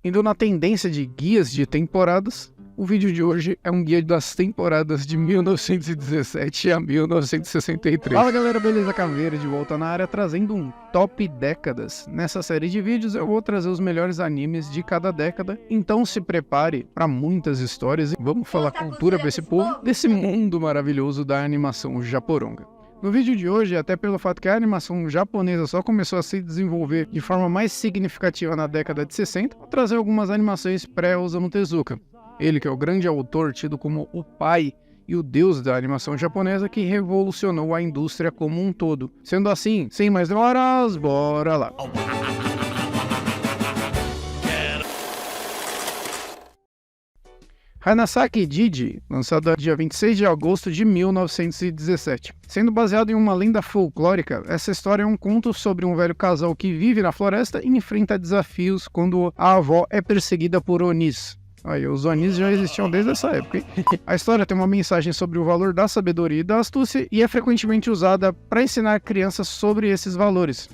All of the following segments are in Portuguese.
Indo na tendência de guias de temporadas, o vídeo de hoje é um guia das temporadas de 1917 a 1963. Fala galera, beleza? Caveira de volta na área trazendo um top décadas. Nessa série de vídeos eu vou trazer os melhores animes de cada década, então se prepare para muitas histórias e vamos falar cultura para esse povo desse mundo maravilhoso da animação japoronga. No vídeo de hoje, até pelo fato que a animação japonesa só começou a se desenvolver de forma mais significativa na década de 60, vou trazer algumas animações pré-Osamu Tezuka. Ele que é o grande autor tido como o pai e o deus da animação japonesa que revolucionou a indústria como um todo. Sendo assim, sem mais demoras, bora lá! Hanasaki Jiji, lançado dia 26 de agosto de 1917. Sendo baseado em uma lenda folclórica, essa história é um conto sobre um velho casal que vive na floresta e enfrenta desafios quando a avó é perseguida por Onis. Aí, os Onis já existiam desde essa época, hein? A história tem uma mensagem sobre o valor da sabedoria e da astúcia e é frequentemente usada para ensinar crianças sobre esses valores.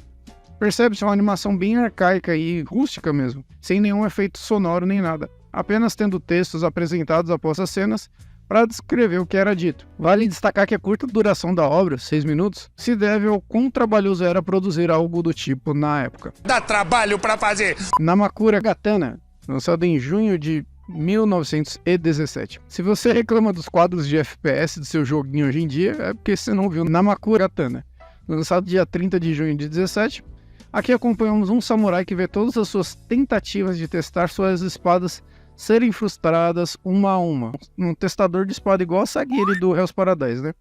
Percebe-se uma animação bem arcaica e rústica mesmo, sem nenhum efeito sonoro nem nada, apenas tendo textos apresentados após as cenas para descrever o que era dito. Vale destacar que a curta duração da obra, 6 minutos, se deve ao quão trabalhoso era produzir algo do tipo na época. Dá trabalho para fazer! Namakura Gatana, lançado em junho de 1917. Se você reclama dos quadros de FPS do seu joguinho hoje em dia, é porque você não viu Namakura Gatana. Lançado dia 30 de junho de 17, aqui acompanhamos um samurai que vê todas as suas tentativas de testar suas espadas serem frustradas uma a uma. Um testador de espada igual a Sagiri do Hell's Paradise, né?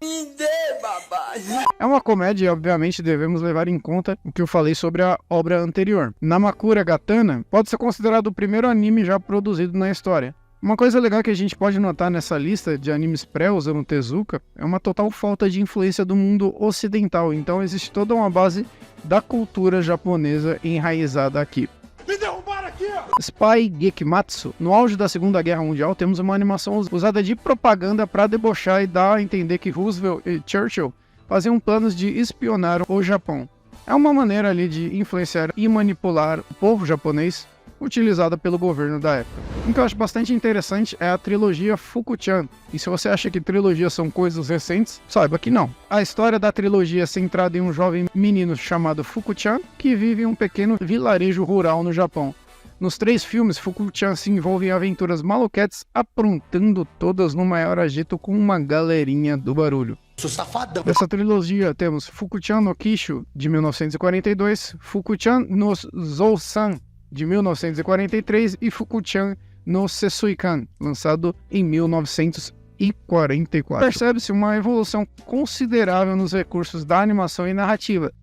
É uma comédia e obviamente devemos levar em conta o que eu falei sobre a obra anterior. Namakura Gatana pode ser considerado o primeiro anime já produzido na história. Uma coisa legal que a gente pode notar nessa lista de animes pré-Osamu Tezuka é uma total falta de influência do mundo ocidental, então existe toda uma base da cultura japonesa enraizada aqui. Me derrubaram aqui! Spy Gekimatsu. No auge da Segunda Guerra Mundial, temos uma animação usada de propaganda para debochar e dar a entender que Roosevelt e Churchill faziam planos de espionar o Japão. É uma maneira ali de influenciar e manipular o povo japonês, utilizada pelo governo da época. O que eu acho bastante interessante é a trilogia Fuku-chan. E se você acha que trilogias são coisas recentes, saiba que não. A história da trilogia é centrada em um jovem menino chamado Fuku-chan, que vive em um pequeno vilarejo rural no Japão. Nos 3 filmes, Fuku-chan se envolve em aventuras maluquetes, aprontando todas no maior agito com uma galerinha do barulho. Sou safadão! Dessa trilogia temos Fuku-chan no Kishu, de 1942, Fuku-chan no Zou-san, de 1943, e Fuku-chan no Sesui-kan, lançado em 1944. Percebe-se uma evolução considerável nos recursos da animação e narrativa.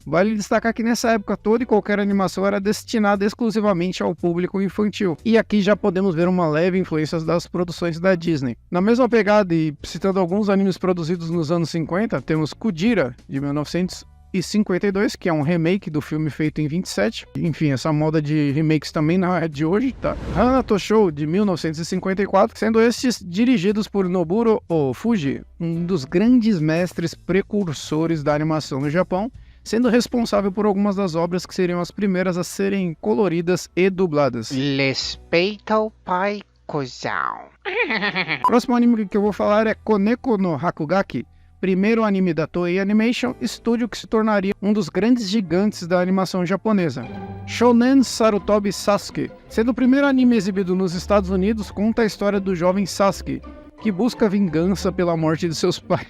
Vale destacar que nessa época toda e qualquer animação era destinada exclusivamente ao público infantil. E aqui já podemos ver uma leve influência das produções da Disney. Na mesma pegada e citando alguns animes produzidos nos anos 50, temos Kujira, de 1952, que é um remake do filme feito em 27. Enfim, essa moda de remakes também não é de hoje, tá? Hanato Show, de 1954, sendo estes dirigidos por Nobuo Fuji, um dos grandes mestres precursores da animação no Japão, sendo responsável por algumas das obras que seriam as primeiras a serem coloridas e dubladas. Respeita o pai, cuzão. Próximo anime que eu vou falar é Koneko no Hakugaki, primeiro anime da Toei Animation, estúdio que se tornaria um dos grandes gigantes da animação japonesa. Shounen Sarutobi Sasuke, sendo o primeiro anime exibido nos Estados Unidos, conta a história do jovem Sasuke, que busca vingança pela morte de seus pais.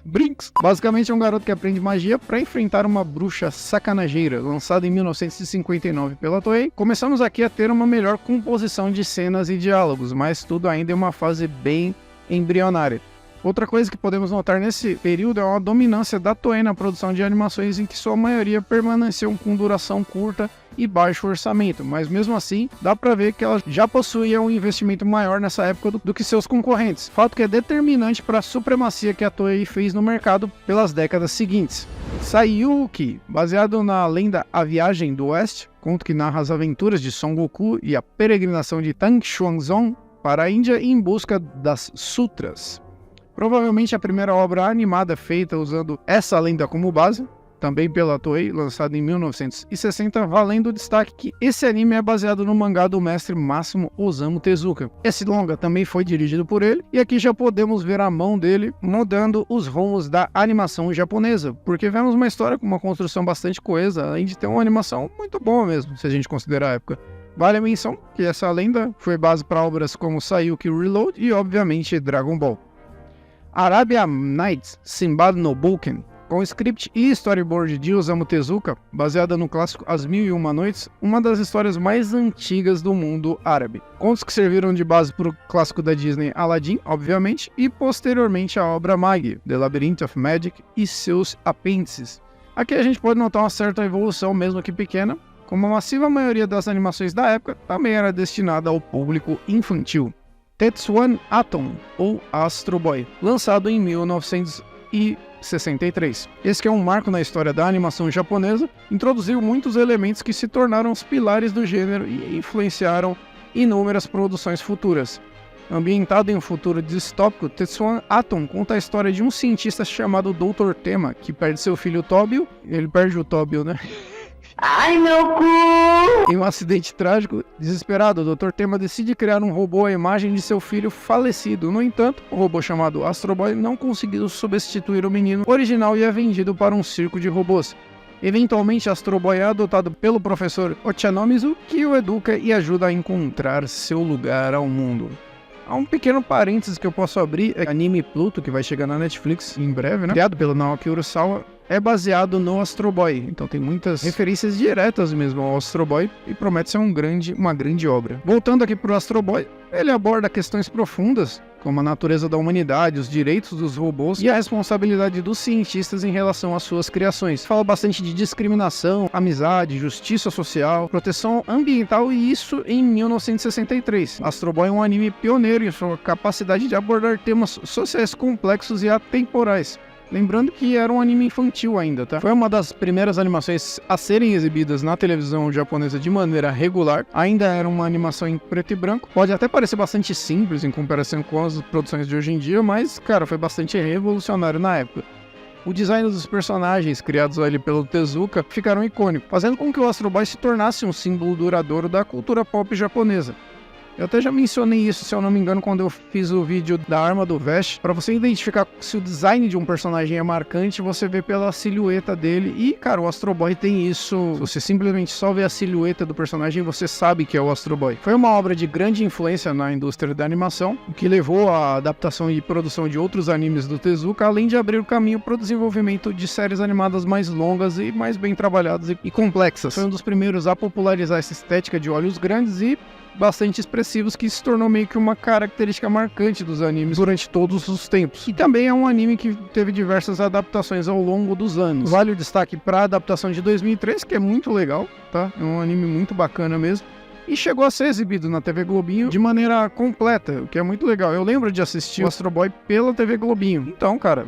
Brinks. Basicamente é um garoto que aprende magia para enfrentar uma bruxa sacanageira, lançada em 1959 pela Toei. Começamos aqui a ter uma melhor composição de cenas e diálogos, mas tudo ainda em uma fase bem embrionária. Outra coisa que podemos notar nesse período é uma dominância da Toei na produção de animações em que sua maioria permaneceu com duração curta e baixo orçamento, mas mesmo assim dá pra ver que ela já possuía um investimento maior nessa época do que seus concorrentes, fato que é determinante para a supremacia que a Toei fez no mercado pelas décadas seguintes. Saiyuki, baseado na lenda A Viagem do Oeste, conto que narra as aventuras de Son Goku e a peregrinação de Tang Xuanzong para a Índia em busca das Sutras. Provavelmente a primeira obra animada feita usando essa lenda como base. também pela Toei, lançado em 1960, valendo o destaque que esse anime é baseado no mangá do mestre Máximo Osamu Tezuka. Esse longa também foi dirigido por ele, e aqui já podemos ver a mão dele mudando os rumos da animação japonesa, porque vemos uma história com uma construção bastante coesa, além de ter uma animação muito boa mesmo, se a gente considerar a época. Vale a menção que essa lenda foi base para obras como Sayuki Reload e, obviamente, Dragon Ball. Arabia Nights Sinbad no Boken, com script e storyboard de Osamu Tezuka, baseada no clássico As Mil e Uma Noites, uma das histórias mais antigas do mundo árabe. Contos que serviram de base para o clássico da Disney Aladdin, obviamente, e posteriormente a obra Magi, The Labyrinth of Magic e seus apêndices. Aqui a gente pode notar uma certa evolução, mesmo que pequena, como a massiva maioria das animações da época também era destinada ao público infantil. Tetsuan Atom, ou Astro Boy, lançado em 1963. Esse que é um marco na história da animação japonesa, introduziu muitos elementos que se tornaram os pilares do gênero e influenciaram inúmeras produções futuras. Ambientado em um futuro distópico, Tetsuan Atom conta a história de um cientista chamado Dr. Tema, que perde seu filho Tobio, ele perde o Tobio, né? Ai, meu cu! Em um acidente trágico, desesperado, o Dr. Tema decide criar um robô à imagem de seu filho falecido. No entanto, o robô chamado Astro Boy não conseguiu substituir o menino original e é vendido para um circo de robôs. Eventualmente, Astro Boy é adotado pelo professor Ochanomizu, que o educa e ajuda a encontrar seu lugar ao mundo. Há um pequeno parênteses que eu posso abrir, é anime Pluto, que vai chegar na Netflix em breve, né? Criado pelo Naoki Urasawa, é baseado no Astro Boy, então tem muitas referências diretas mesmo ao Astro Boy e promete ser uma grande obra. Voltando aqui para o Astro Boy, ele aborda questões profundas, como a natureza da humanidade, os direitos dos robôs e a responsabilidade dos cientistas em relação às suas criações. Fala bastante de discriminação, amizade, justiça social, proteção ambiental e isso em 1963. Astro Boy é um anime pioneiro em sua capacidade de abordar temas sociais complexos e atemporais. Lembrando que era um anime infantil ainda, tá? Foi uma das primeiras animações a serem exibidas na televisão japonesa de maneira regular. Ainda era uma animação em preto e branco. Pode até parecer bastante simples em comparação com as produções de hoje em dia, mas, cara, foi bastante revolucionário na época. O design dos personagens criados ali pelo Tezuka ficaram icônicos, fazendo com que o Astro Boy se tornasse um símbolo duradouro da cultura pop japonesa. Eu até já mencionei isso, se eu não me engano, quando eu fiz o vídeo da arma do Vest. Para você identificar se o design de um personagem é marcante, você vê pela silhueta dele. E, cara, o Astro Boy tem isso. Se você simplesmente só vê a silhueta do personagem, você sabe que é o Astro Boy. Foi uma obra de grande influência na indústria da animação, o que levou à adaptação e produção de outros animes do Tezuka, além de abrir o caminho para o desenvolvimento de séries animadas mais longas e mais bem trabalhadas e complexas. Foi um dos primeiros a popularizar essa estética de olhos grandes e bastante expressivos, que se tornou meio que uma característica marcante dos animes durante todos os tempos. E também é um anime que teve diversas adaptações ao longo dos anos. Vale o destaque para a adaptação de 2003, que é muito legal, tá? É um anime muito bacana mesmo. E chegou a ser exibido na TV Globinho de maneira completa, o que é muito legal. Eu lembro de assistir o Astro Boy pela TV Globinho. Então, cara,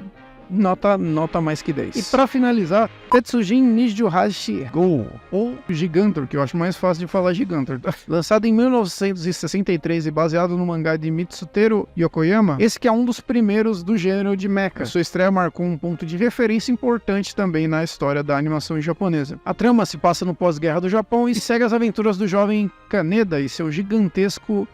nota mais que 10. E pra finalizar, Tetsujin Nijihashi Go, ou Gigantor, que eu acho mais fácil de falar Gigantor, tá? Lançado em 1963 e baseado no mangá de Mitsutero Yokoyama, esse que é um dos primeiros do gênero de mecha. Sua estreia marcou um ponto de referência importante também na história da animação japonesa. A trama se passa no pós-guerra do Japão e segue as aventuras do jovem Kaneda e seu gigantesco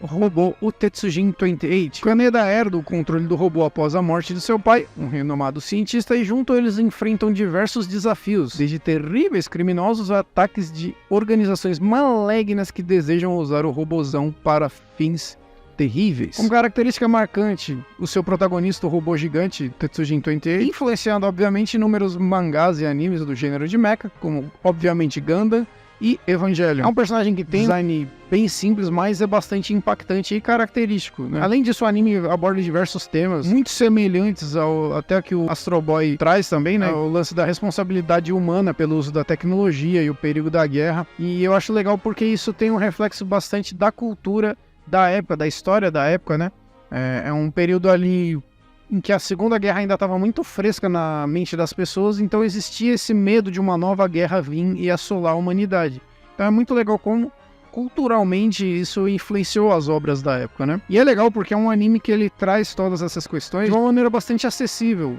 robô, o Tetsujin 28. Kaneda herda o controle do robô após a morte de seu pai, um renomado cientista, e junto eles enfrentam diversos desafios, desde terríveis criminosos a ataques de organizações malignas que desejam usar o robozão para fins terríveis. Como característica marcante, o seu protagonista, o robô gigante Tetsujin 28, influenciando obviamente inúmeros mangás e animes do gênero de mecha, como obviamente Gundam e Evangelion. É um personagem que tem design bem simples, mas é bastante impactante e característico, né? Além disso, o anime aborda diversos temas muito semelhantes ao até que o Astro Boy traz também, né? O lance da responsabilidade humana pelo uso da tecnologia e o perigo da guerra. E eu acho legal porque isso tem um reflexo bastante da cultura da época, da história da época, né? É um período ali em que a Segunda Guerra ainda estava muito fresca na mente das pessoas, então existia esse medo de uma nova guerra vir e assolar a humanidade. Então é muito legal como culturalmente isso influenciou as obras da época, né? E é legal porque é um anime que ele traz todas essas questões de uma maneira bastante acessível.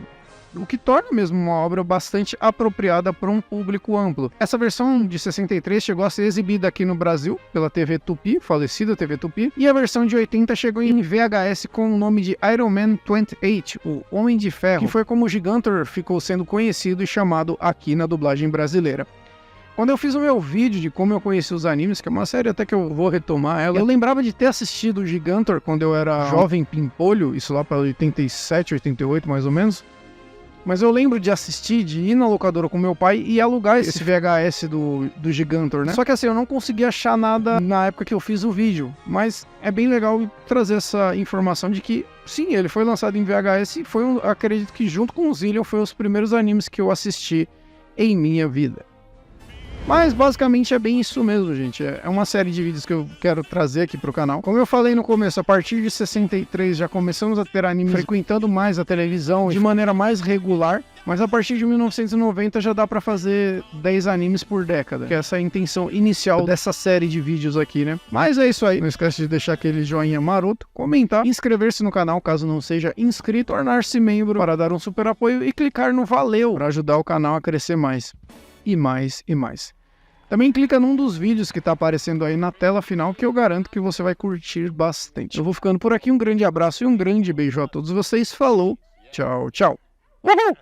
o que torna mesmo uma obra bastante apropriada para um público amplo. Essa versão de 63 chegou a ser exibida aqui no Brasil pela TV Tupi, falecida TV Tupi, e a versão de 80 chegou em VHS com o nome de Iron Man 28, o Homem de Ferro, que foi como o Gigantor ficou sendo conhecido e chamado aqui na dublagem brasileira. Quando eu fiz o meu vídeo de como eu conheci os animes, que é uma série até que eu vou retomar ela, eu lembrava de ter assistido o Gigantor quando eu era jovem pimpolho, isso lá para 87, 88 mais ou menos. Mas eu lembro de assistir, de ir na locadora com meu pai e alugar esse VHS do Gigantor, né? Só que assim, eu não consegui achar nada na época que eu fiz o vídeo. Mas é bem legal trazer essa informação de que, sim, ele foi lançado em VHS e foi, acredito que junto com o Zillion, foi os primeiros animes que eu assisti em minha vida. Mas basicamente é bem isso mesmo, gente. É uma série de vídeos que eu quero trazer aqui pro canal. Como eu falei no começo, a partir de 63 já começamos a ter animes frequentando mais a televisão de maneira mais regular. Mas a partir de 1990 já dá pra fazer 10 animes por década. Que é essa a intenção inicial dessa série de vídeos aqui, né? Mas é isso aí. Não esquece de deixar aquele joinha maroto, comentar, inscrever-se no canal caso não seja inscrito, tornar-se membro para dar um super apoio e clicar no valeu para ajudar o canal a crescer mais. E mais e mais. Também clica num dos vídeos que tá aparecendo aí na tela final que eu garanto que você vai curtir bastante. Eu vou ficando por aqui, um grande abraço e um grande beijo a todos vocês. Falou, tchau, tchau. Uhul!